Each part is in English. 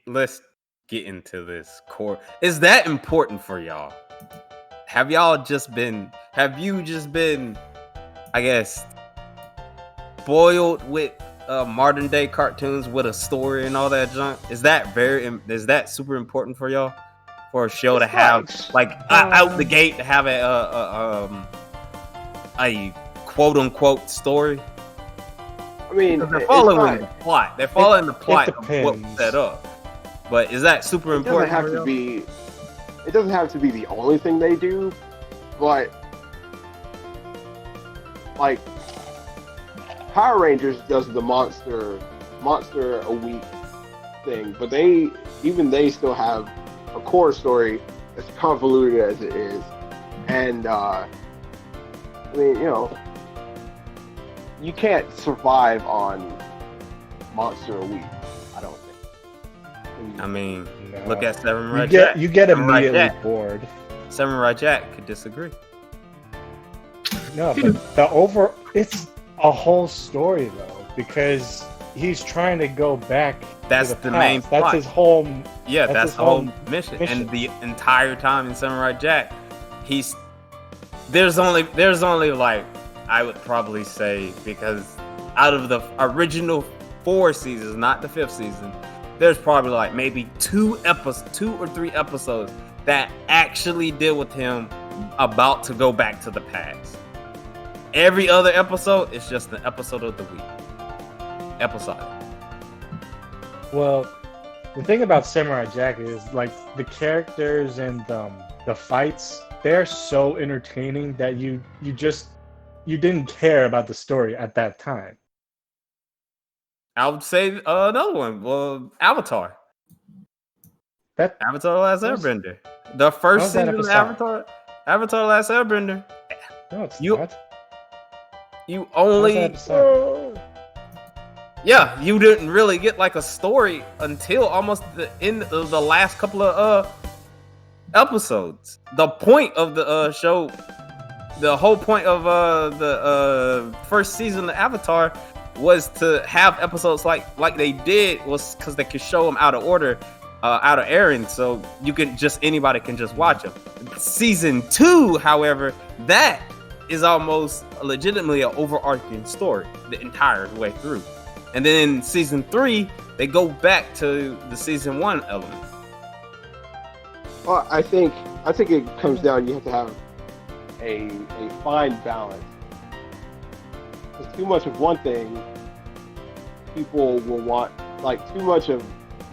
let's get into this core. Is that important for y'all? Have you just been, I guess, spoiled with modern day cartoons with a story and all that junk? Is that super important for y'all? For a show to have out the gate to have a quote unquote story? I mean, they're following the plot. They're following the plot of what was set up. But is that super important? It doesn't have to be the only thing they do, but like Power Rangers does the monster a week thing, but they still have a core story as convoluted as it is, and I mean, you can't survive on monster a week. I don't think. I mean, look at Samurai Jack. You get immediately bored. Samurai Jack could disagree. No, but it's a whole story though, because he's trying to go back. That's to the main plot. That's his whole. Yeah, that's the whole mission. And the entire time in Samurai Jack, there's only like, I would probably say, because out of the original 4 seasons, not the 5th season, there's probably like maybe 2 or 3 episodes that actually deal with him about to go back to the past. Every other episode is just an episode of the week. Episode. Well, the thing about Samurai Jack is like the characters and the fights, they're so entertaining that you didn't care about the story at that time. I would say another one. Well, Avatar. Avatar: The Last Airbender. The first season of Avatar: The Last Airbender. No, it's not. You only. Yeah, you didn't really get like a story until almost the end of the last couple of episodes. The point of the show, the whole point of the first season of Avatar was to have episodes like they did, was because they could show them out of order, out of airing, so anybody can just watch them. Season 2, however, that is almost legitimately an overarching story the entire way through. And then season 3, they go back to the season 1 elements. Well, I think it comes down, you have to have a fine balance. Because too much of one thing, people will want, like too much of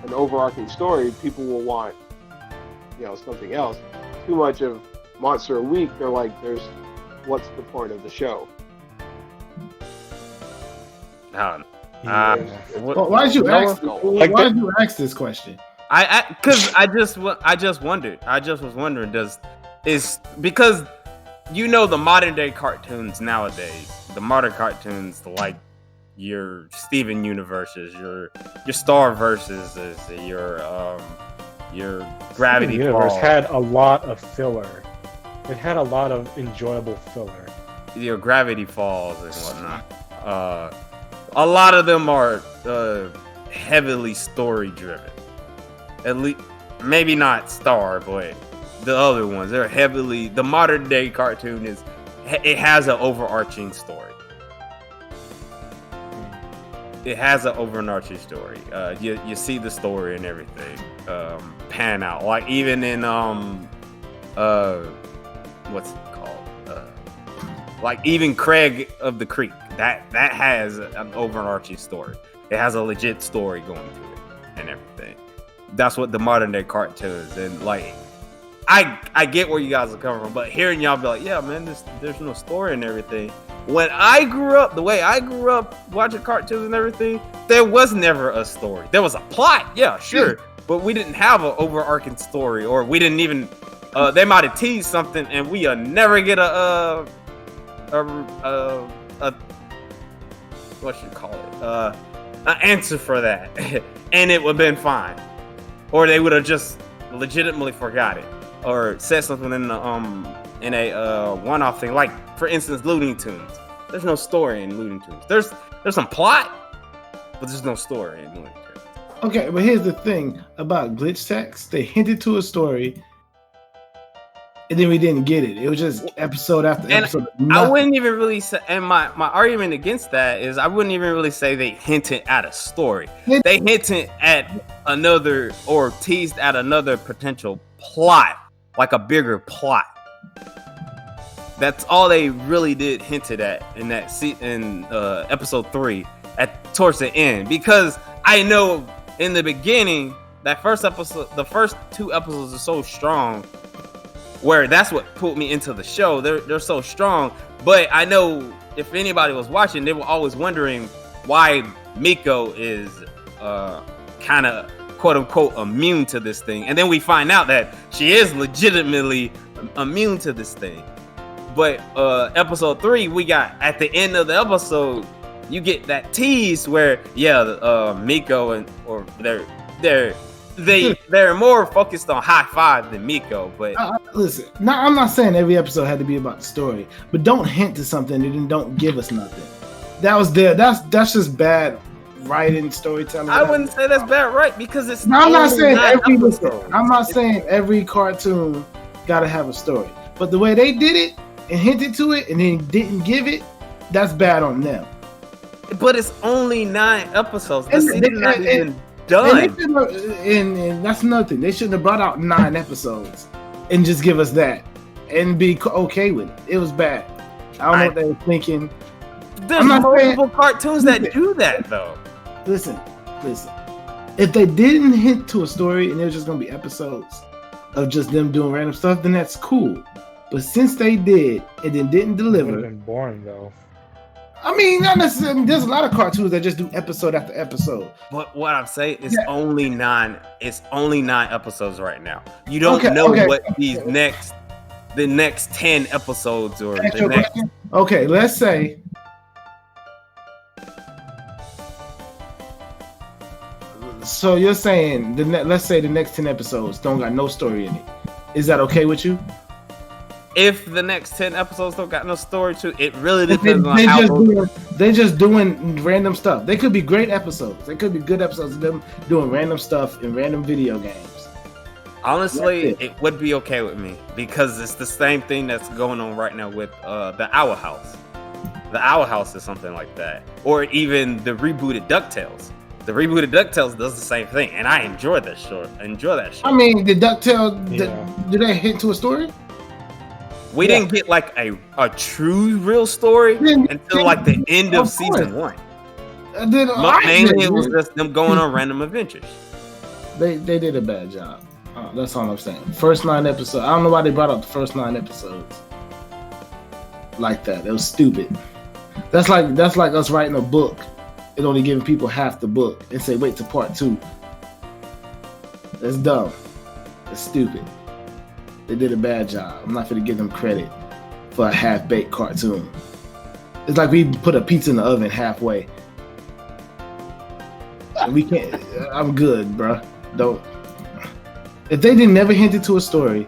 an overarching story, people will want, something else. Too much of Monster a Week, they're like, what's the point of the show? Why did you ask this question? Because I just wondered. I just was wondering, because the modern day cartoons nowadays, the modern cartoons, like your Steven Universes, your Star Verses, your Gravity Falls had a lot of filler. It had a lot of enjoyable filler. Your Gravity Falls and whatnot. A lot of them are heavily story driven. At least, maybe not Star, but the other ones, they're heavily. The modern day cartoon it has an overarching story. It has an overarching story. You see the story and everything pan out. Like even in what's it called? Like even Craig of the Creek. That has an overarching story. It has a legit story going to it and everything. That's what the modern day cartoons, and like I get where you guys are coming from, but hearing y'all be like, yeah, man, there's no story and everything. When I grew up, the way I grew up watching cartoons and everything, there was never a story. There was a plot, yeah, sure, but we didn't have an overarching story, or we didn't even. They might have teased something, and we never get a what should you call it? An answer for that, and it would have been fine, or they would have just legitimately forgot it, or said something in a one-off thing. Like for instance, Looney Tunes. There's no story in Looney Tunes. There's some plot, but there's no story in Looney Tunes. Okay, but here's the thing about glitch text. They hinted to a story, and then we didn't get it. It was just episode after episode. I wouldn't even really say, and my argument against that is I wouldn't even really say they hinted at a story. They hinted at another or teased at another potential plot, like a bigger plot. That's all they really did hinted at in that in episode 3 towards the end, because I know in the beginning that first episode, the first 2 episodes are so strong, where that's what pulled me into the show. They're so strong, but I know if anybody was watching, they were always wondering why Miko is kind of quote unquote immune to this thing, and then we find out that she is legitimately immune to this thing. But episode 3, we got at the end of the episode, you get that tease where Miko they're more focused on high five than Miko. But listen, I'm not saying every episode had to be about the story, but don't hint to something and then don't give us nothing. That was there. That's just bad writing, storytelling. I wouldn't say that's bad, right? Because it's. No, I'm not saying every cartoon gotta have a story, but the way they did it and hinted to it and then didn't give it, that's bad on them. But it's only 9 episodes. The season's not even done. And that's nothing. They shouldn't have brought out 9 episodes and just give us that and be okay with it. It was bad. I don't know what they were thinking. There's multiple cartoons that do that, though. Listen. If they didn't hint to a story and it was just going to be episodes of just them doing random stuff, then that's cool. But since they did and then didn't deliver, it would have been boring though. I mean, not necessarily. There's a lot of cartoons that just do episode after episode. But what I'm saying is only 9. It's only 9 episodes right now. You don't know what the next 10 episodes or the next. Okay, let's say. So you're saying let's say the next 10 episodes don't got no story in it. Is that okay with you? If the next 10 episodes don't got no story to it, really depends on how they're just doing random stuff. They could be great episodes. They could be good episodes of them doing random stuff in random video games. Honestly, it would be okay with me because it's the same thing that's going on right now with the Owl House. The Owl House is something like that, or even the rebooted DuckTales. The rebooted DuckTales does the same thing, and I enjoy that show. I mean, the DuckTales, did they hint to a story? We didn't get like a true real story until like the end of season 1. Mainly it was just them going on random adventures. They did a bad job. That's all I'm saying. First 9 episodes. I don't know why they brought up the first 9 episodes like that. It was stupid. That's like us writing a book and only giving people half the book and say wait till part 2. That's dumb. That's stupid. They did a bad job. I'm not going to give them credit for a half-baked cartoon. It's like we put a pizza in the oven halfway. We can't. I'm good, bro. Don't. If they didn't never hint to a story,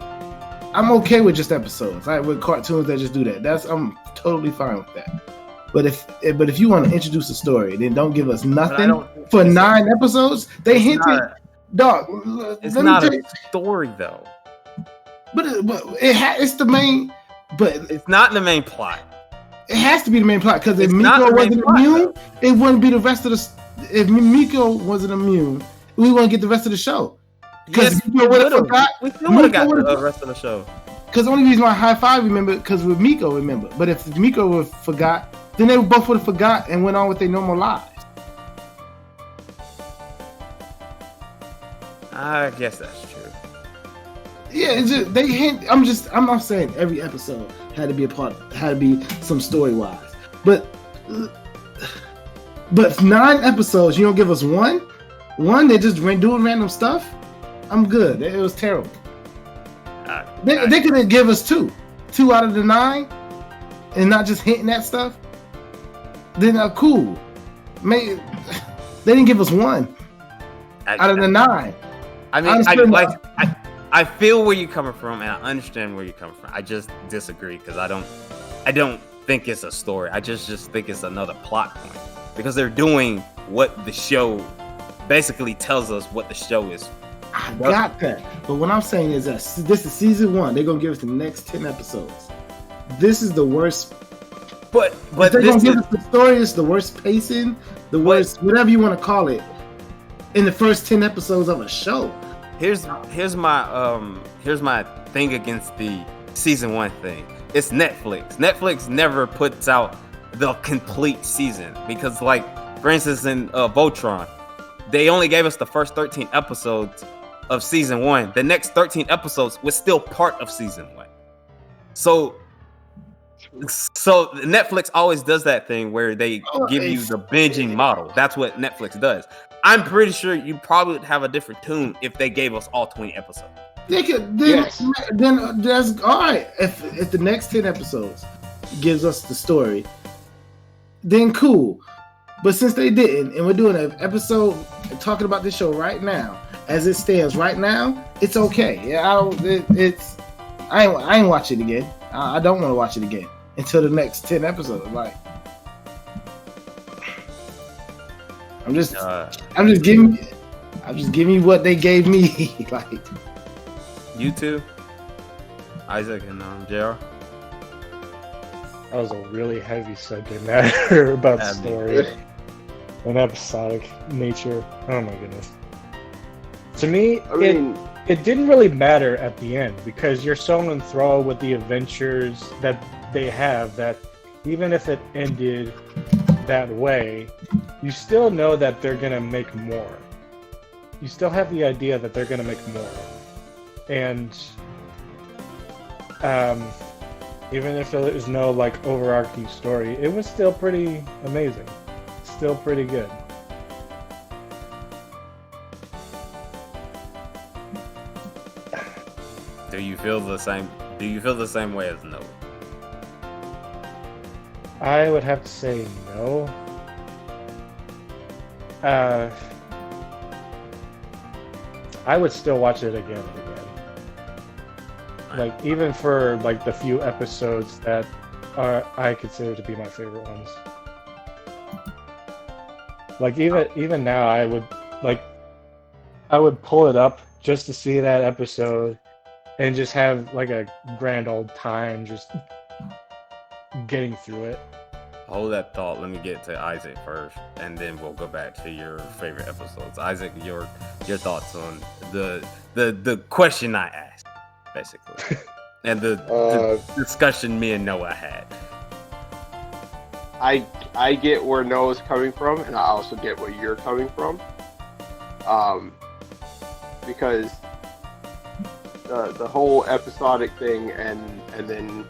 I'm okay with just episodes. Like with cartoons that just do that. I'm totally fine with that. But if you want to introduce a story, then don't give us nothing for 9 episodes. They hinted, dog. It's not a story though. But it's the main. But it's not the main plot. It has to be the main plot because if Miko wasn't immune, it wouldn't be the rest of the. If Miko wasn't immune, we wouldn't get the rest of the show. Because Miko would have forgot. We still would have got the rest of the show. Because the only reason why High Five remember because with Miko remember. But if Miko would have forgot, then they both would have forgot and went on with their normal lives. I guess that's true. Yeah, it's just they hint. I'm not saying every episode had to be had to be some story wise, but 9 episodes you don't give us one. They just doing random stuff. I'm good. It was terrible. They could have give us 2 out of the 9, and not just hinting at stuff. Then cool. Maybe they didn't give us 1 out of the 9. I mean, I feel where you're coming from, and I understand where you're coming from. I just disagree because I don't think it's a story. I just think it's another plot point because they're doing what the show basically tells us what the show is. I got that. But what I'm saying is that this is season 1. They're gonna give us the next 10 episodes. This is the worst. But they're gonna give us the story. It's the worst pacing, the worst, whatever you want to call it, in the first 10 episodes of a show. Here's my thing against the season 1 thing. It's Netflix. Netflix never puts out the complete season because, like, for instance, in Voltron, they only gave us the first 13 episodes of season 1. The next 13 episodes was still part of season 1. So Netflix always does that thing where they give you the binging model. That's what Netflix does. I'm pretty sure you probably would have a different tune if they gave us all 20 episodes. They could, then that's all right. If the next 10 episodes gives us the story, then cool. But since they didn't, and we're doing an episode talking about this show right now, as it stands right now, it's okay. Yeah, I ain't watch it again. I don't want to watch it again until the next 10 episodes. Like, I'm just giving you what they gave me. Like, you two, Isaac and JR. That was a really heavy subject matter about the story and episodic nature. Oh my goodness. To me, it didn't really matter at the end because you're so enthralled with the adventures that they have that even if it ended that way, you still know that they're gonna make more. You still have the idea that they're gonna make more. And even if there was no like overarching story, it was still pretty amazing. Still pretty good. Do you feel the same way as Noah? I would have to say no. I would still watch it again and again. Like, even for like the few episodes that I consider to be my favorite ones. Like, even now, I would pull it up just to see that episode and just have like a grand old time just getting through it. Hold that thought. Let me get to Isaac first, and then we'll go back to your favorite episodes. Isaac, your thoughts on the question I asked, basically, and the discussion me and Noah had. I get where Noah's coming from, and I also get where you're coming from, because the whole episodic thing and then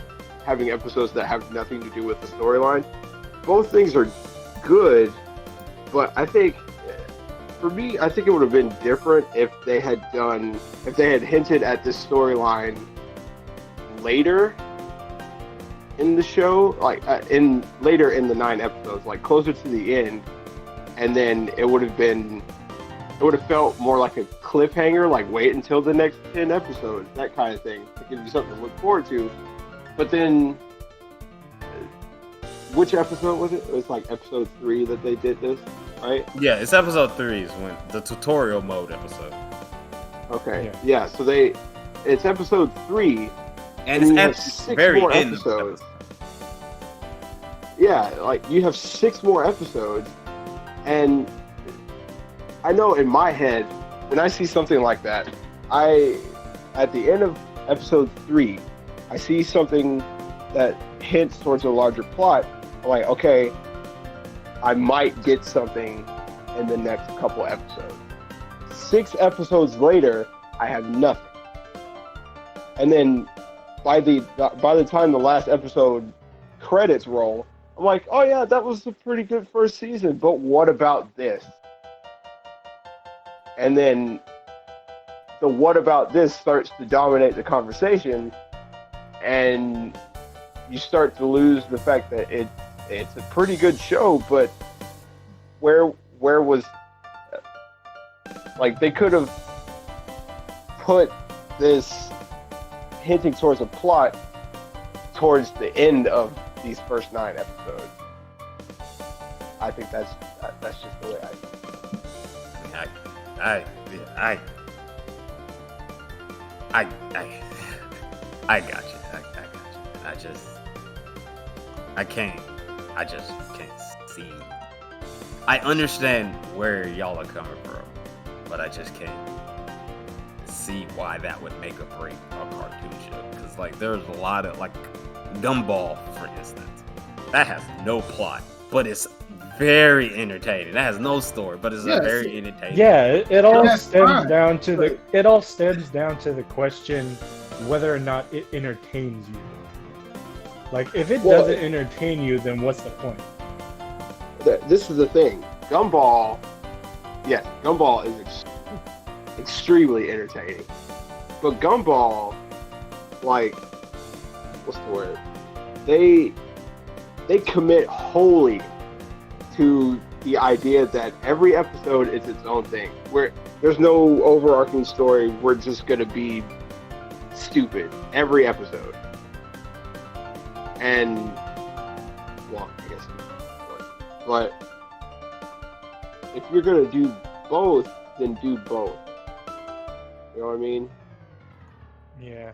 having episodes that have nothing to do with the storyline, both things are good, but I think, for me, I think it would have been different if they had hinted at this storyline later in the show, like later in the 9 episodes, like closer to the end, and then it would have felt more like a cliffhanger, like wait until the next 10 episodes, that kind of thing, to give you something to look forward to. But then, which episode was it? It was like episode 3 that they did this, right? Yeah, it's episode 3 is when the tutorial mode episode. Okay, yeah, so it's episode 3, and it's at 6 very more end episodes. Yeah, like you have 6 more episodes, and I know in my head, when I see something like that, at the end of episode 3, I see something that hints towards a larger plot. I'm like, okay, I might get something in the next couple episodes. 6 episodes later, I have nothing. And then by the time the last episode credits roll, I'm like, oh yeah, that was a pretty good first season, but what about this? And then the what about this starts to dominate the conversation, and you start to lose the fact that it's a pretty good show, but where was, like, they could have put this hinting towards a plot towards the end of these first 9 episodes. I think that's just the way I I got you. I got you. I just can't see. I understand where y'all are coming from, but I just can't see why that would make or break a cartoon show. Because like, there's a lot of like Gumball, for instance, that has no plot, but it's very entertaining. That has no story, but it's very entertaining. Yeah, it all That's stems fine. down to the question whether or not it entertains you. Like, if it doesn't entertain you, then what's the point? This is the thing. Gumball, yes, Gumball is extremely entertaining. But Gumball, like, what's the word? They commit wholly to the idea that every episode is its own thing. Where there's no overarching story. We're just gonna be stupid every episode. And well, I guess, but if you're gonna do both, then do both. You know what I mean? Yeah.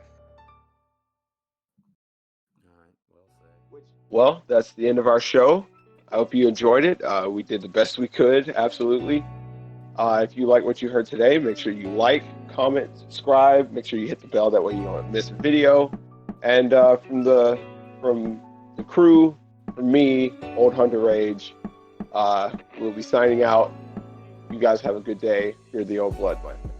Well, that's the end of our show. I hope you enjoyed it. We did the best we could, absolutely. If you like what you heard today, make sure you like, comment, subscribe. Make sure you hit the bell. That way you don't miss a video. And from the crew, from me, OldHunterRage, we'll be signing out. You guys have a good day. You're the Old Blood, my friend.